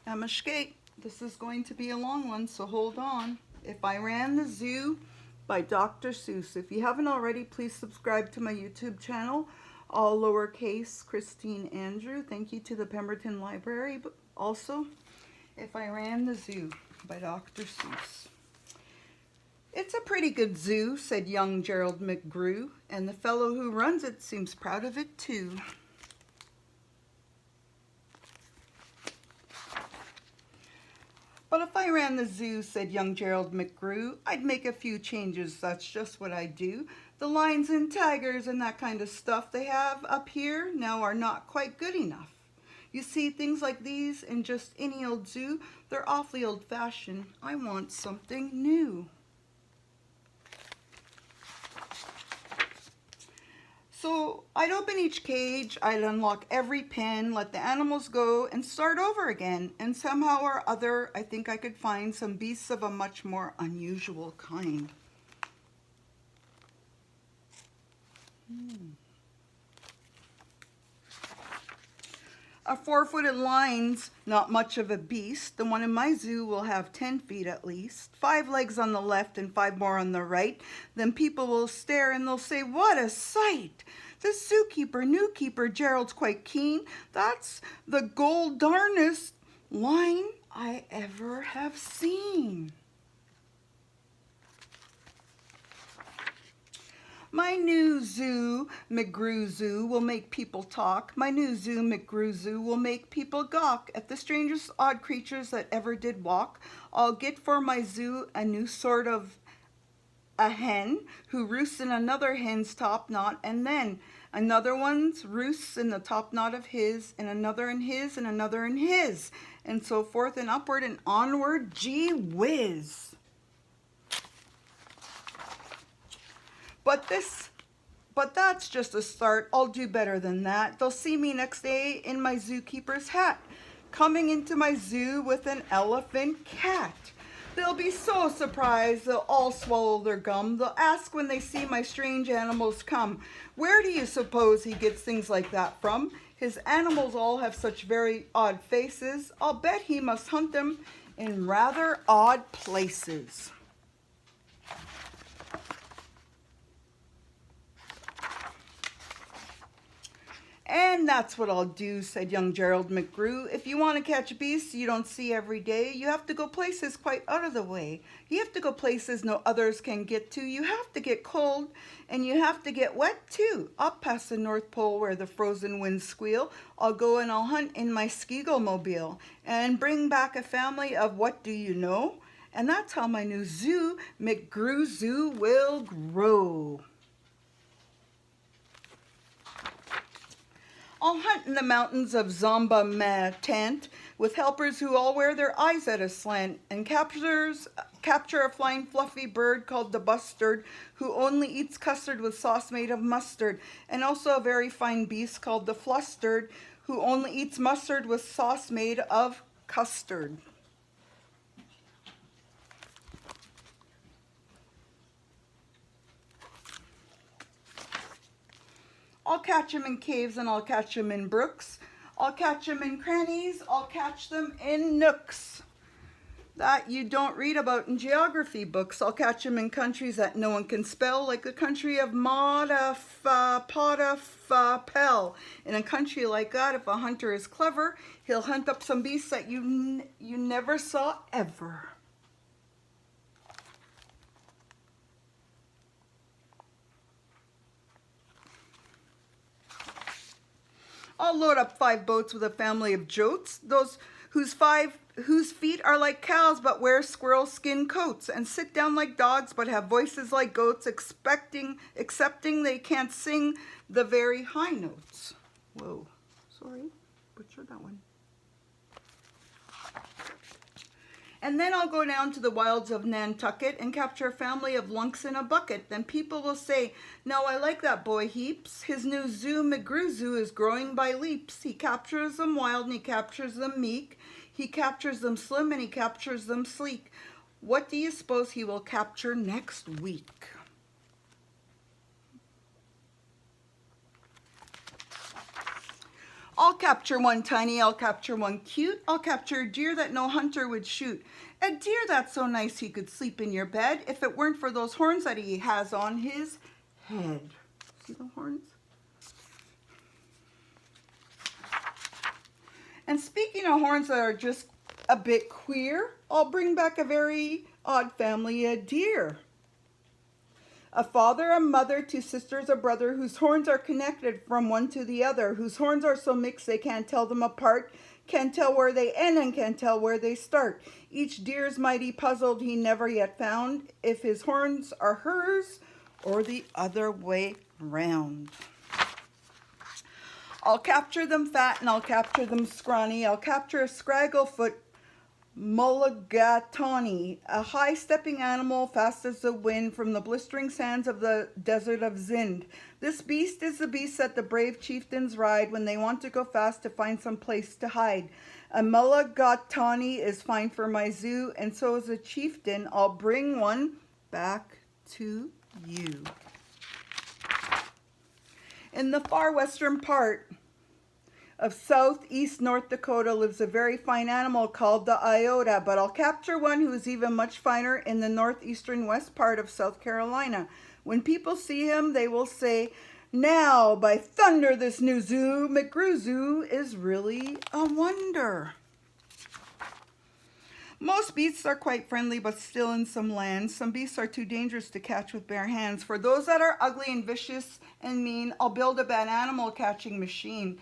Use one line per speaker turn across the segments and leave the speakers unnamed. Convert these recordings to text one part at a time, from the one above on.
Emma Skate. This is going to be a long one, so hold on. If I Ran the Zoo by Dr. Seuss. If you haven't already, please subscribe to my YouTube channel, all lowercase Christine Andrew. Thank you to the Pemberton Library. But also, If I Ran the Zoo by Dr. Seuss. It's a pretty good zoo, said young Gerald McGrew, and the fellow who runs it seems proud of it too. But if I ran the zoo, said young Gerald McGrew, I'd make a few changes, that's just what I do. The lions and tigers and that kind of stuff they have up here now are not quite good enough. You see, things like these in just any old zoo, they're awfully old-fashioned. I want something new. So I'd open each cage, I'd unlock every pen, let the animals go, and start over again. And somehow or other, I think I could find some beasts of a much more unusual kind. A 4-footed lion's not much of a beast. The one in my zoo will have 10 feet at least, 5 legs on the left and 5 more on the right. Then people will stare and they'll say, what a sight! The zookeeper, new keeper, Gerald's quite keen. That's the gold darnest lion I ever have seen. My new zoo, McGrew Zoo, will make people talk. My new zoo, McGrew Zoo, will make people gawk at the strangest odd creatures that ever did walk. I'll get for my zoo a new sort of a hen who roosts in another hen's top knot, and then another one's roosts in the top knot of his, and another in his, and another in his, and so forth and upward and onward. Gee whiz! But that's just a start. I'll do better than that. They'll see me next day in my zookeeper's hat, coming into my zoo with an elephant cat. They'll be so surprised, they'll all swallow their gum. They'll ask when they see my strange animals come, where do you suppose he gets things like that from? His animals all have such very odd faces. I'll bet he must hunt them in rather odd places. And that's what I'll do, said young Gerald McGrew. If you want to catch beasts you don't see every day, you have to go places quite out of the way. You have to go places no others can get to. You have to get cold, and you have to get wet too. Up past the North Pole where the frozen winds squeal, I'll go and I'll hunt in my Skiggle-mobile and bring back a family of what do you know? And that's how my new zoo, McGrew Zoo, will grow. I'll hunt in the mountains of Zomba-Ma-Tant with helpers who all wear their eyes at a slant and capture a flying fluffy bird called the bustard who only eats custard with sauce made of mustard, and also a very fine beast called the flustered who only eats mustard with sauce made of custard. I'll catch them in caves and I'll catch them in brooks. I'll catch them in crannies. I'll catch them in nooks that you don't read about in geography books. I'll catch them in countries that no one can spell, like the country of Pell. In a country like that, if a hunter is clever, he'll hunt up some beasts that you never saw ever. I'll load up 5 boats with a family of jotes, those whose feet are like cows but wear squirrel skin coats, and sit down like dogs but have voices like goats, excepting they can't sing the very high notes. Whoa, sorry, butchered that one. And then I'll go down to the wilds of Nantucket and capture a family of lunks in a bucket. Then people will say, no, I like that boy heaps. His new zoo, McGrew Zoo, is growing by leaps. He captures them wild and he captures them meek. He captures them slim and he captures them sleek. What do you suppose he will capture next week? I'll capture one tiny, I'll capture one cute, I'll capture a deer that no hunter would shoot. A deer that's so nice he could sleep in your bed if it weren't for those horns that he has on his head. See the horns? And speaking of horns that are just a bit queer, I'll bring back a very odd family, a deer. A father, a mother, two sisters, a brother, whose horns are connected from one to the other, whose horns are so mixed they can't tell them apart, can't tell where they end and can't tell where they start. Each deer's mighty puzzled he never yet found, if his horns are hers or the other way round. I'll capture them fat and I'll capture them scrawny, I'll capture a scragglefoot mulligatawny, a high-stepping animal fast as the wind from the blistering sands of the desert of Zend. This beast is the beast that the brave chieftains ride when they want to go fast to find some place to hide. A mulligatawny is fine for my zoo, and so as a chieftain, I'll bring one back to you. In the far western part of southeast North Dakota lives a very fine animal called the iota, but I'll capture one who is even much finer in the northeastern west part of South Carolina. When people see him, they will say, "Now, by thunder, this new zoo, McGrew Zoo, is really a wonder." Most beasts are quite friendly, but still in some lands, some beasts are too dangerous to catch with bare hands. For those that are ugly and vicious and mean, I'll build a bad animal catching machine.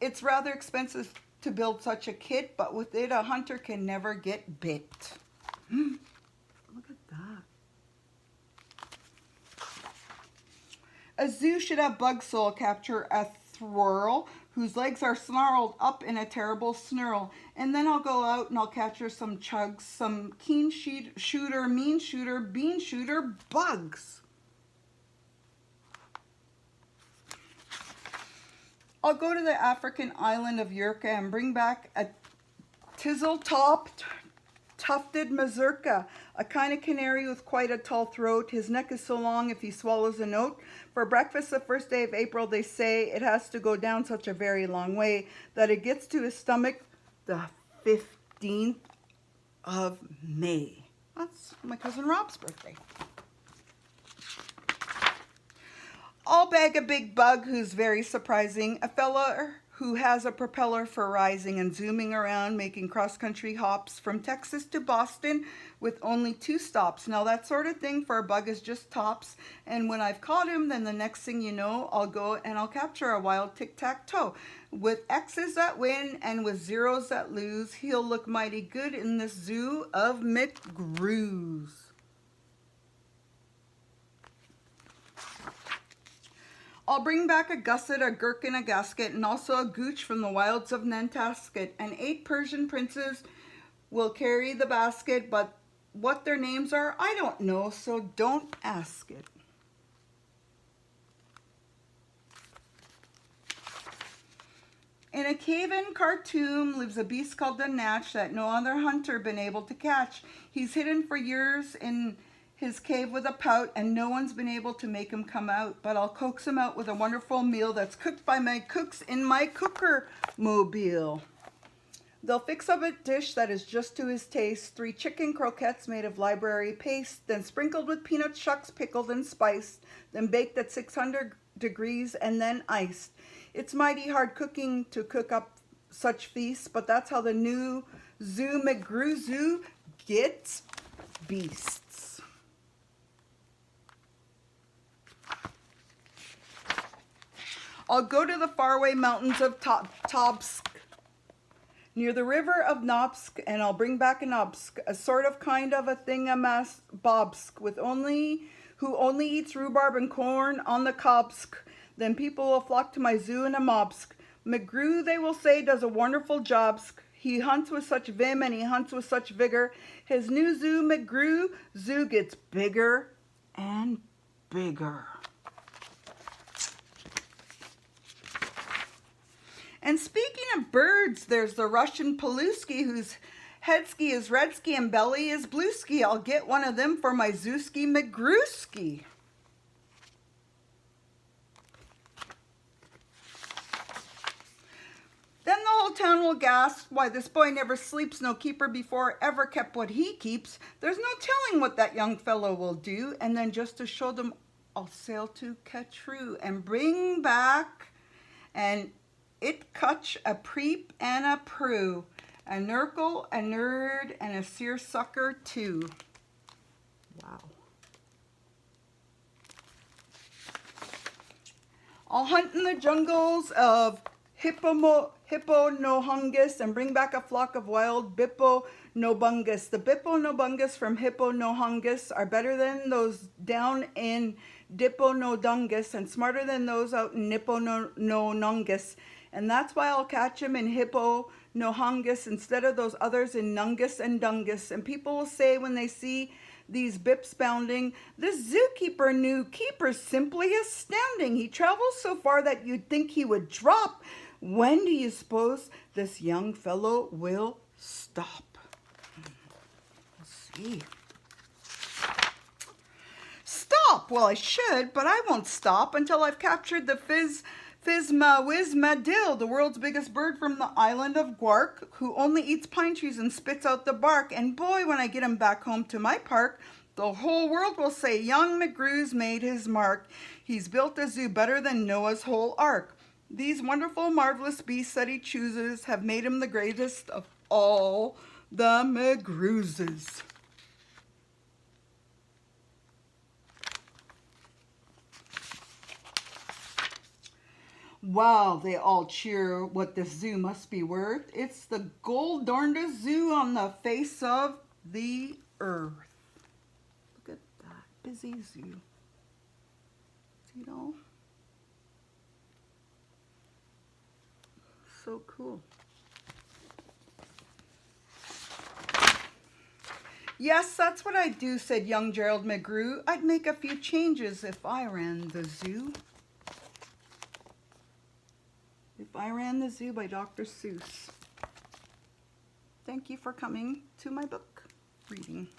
It's rather expensive to build such a kit, but with it, a hunter can never get bit. Look at that. A zoo should have bugs, so I'll capture a thwirl whose legs are snarled up in a terrible snarl. And then I'll go out and I'll capture some chugs, some keen shooter, mean shooter, bean shooter bugs. I'll go to the African island of Yurka and bring back a tizzle-topped, tufted mazurka, a kind of canary with quite a tall throat. His neck is so long if he swallows a note. For breakfast the first day of April, they say it has to go down such a very long way that it gets to his stomach the 15th of May. That's my cousin Rob's birthday. I'll bag a big bug who's very surprising, a fella who has a propeller for rising and zooming around, making cross-country hops from Texas to Boston with only 2 stops. Now that sort of thing for a bug is just tops, and when I've caught him, then the next thing you know, I'll go and I'll capture a wild tic-tac-toe. With X's that win and with zeros that lose, he'll look mighty good in this zoo of McGrews. I'll bring back a gusset, a gherkin, a gasket, and also a gooch from the wilds of Nantasket. And 8 Persian princes will carry the basket, but what their names are, I don't know, so don't ask it. In a cave in Khartoum lives a beast called the Natch that no other hunter been able to catch. He's hidden for years in his cave with a pout, and no one's been able to make him come out, but I'll coax him out with a wonderful meal that's cooked by my cooks in my cooker mobile. They'll fix up a dish that is just to his taste, 3 chicken croquettes made of library paste, then sprinkled with peanut shucks pickled and spiced, then baked at 600 degrees and then iced. It's mighty hard cooking to cook up such feasts, but that's how the new Zoo McGrew Zoo gets beasts. I'll go to the faraway mountains of Tobsk, near the river of Nopsk, and I'll bring back an Obsk, a sort of kind of a thing-a-mass Bobsk, who only eats rhubarb and corn on the Kobsk. Then people will flock to my zoo in a mobsk. McGrew, they will say, does a wonderful jobsk. He hunts with such vim and he hunts with such vigor. His new zoo, McGrew Zoo, gets bigger and bigger. And speaking of birds, there's the Russian Paluski, whose headski is redski and belly is blueski. I'll get one of them for my Zooski McGrewski. Then the whole town will gasp, why this boy never sleeps, no keeper before ever kept what he keeps. There's no telling what that young fellow will do. And then just to show them, I'll sail to Catrue and bring back and it cutch a preep and a prue, a nurgle, a nerd, and a seersucker too. Wow. I'll hunt in the jungles of Hippo-nohungus and bring back a flock of wild Bippo-nobungus. The Bippo-nobungus from Hippo-nohungus are better than those down in Dippo-nodungus and smarter than those out in Nippo-nonungus. And that's why I'll catch him in Hippo-nohungus instead of those others in Nungus and Dungus. And people will say when they see these bips bounding, this zookeeper new keeper's simply astounding. He travels so far that you'd think he would drop. When do you suppose this young fellow will stop? Let's see. Stop! Well, I should, but I won't stop until I've captured the Phizma-Wizma-Dill, the world's biggest bird from the island of Gwark, who only eats pine trees and spits out the bark. And boy, when I get him back home to my park, the whole world will say young McGrew's made his mark. He's built a zoo better than Noah's whole ark. These wonderful, marvelous beasts that he chooses have made him the greatest of all the McGrewses. Wow, they all cheer what this zoo must be worth. It's the gold-darndest zoo on the face of the earth. Look at that busy zoo. See it all? So cool. Yes, that's what I'd do, said young Gerald McGrew. I'd make a few changes if I ran the zoo. If I Ran the Zoo by Dr. Seuss. Thank you for coming to my book reading.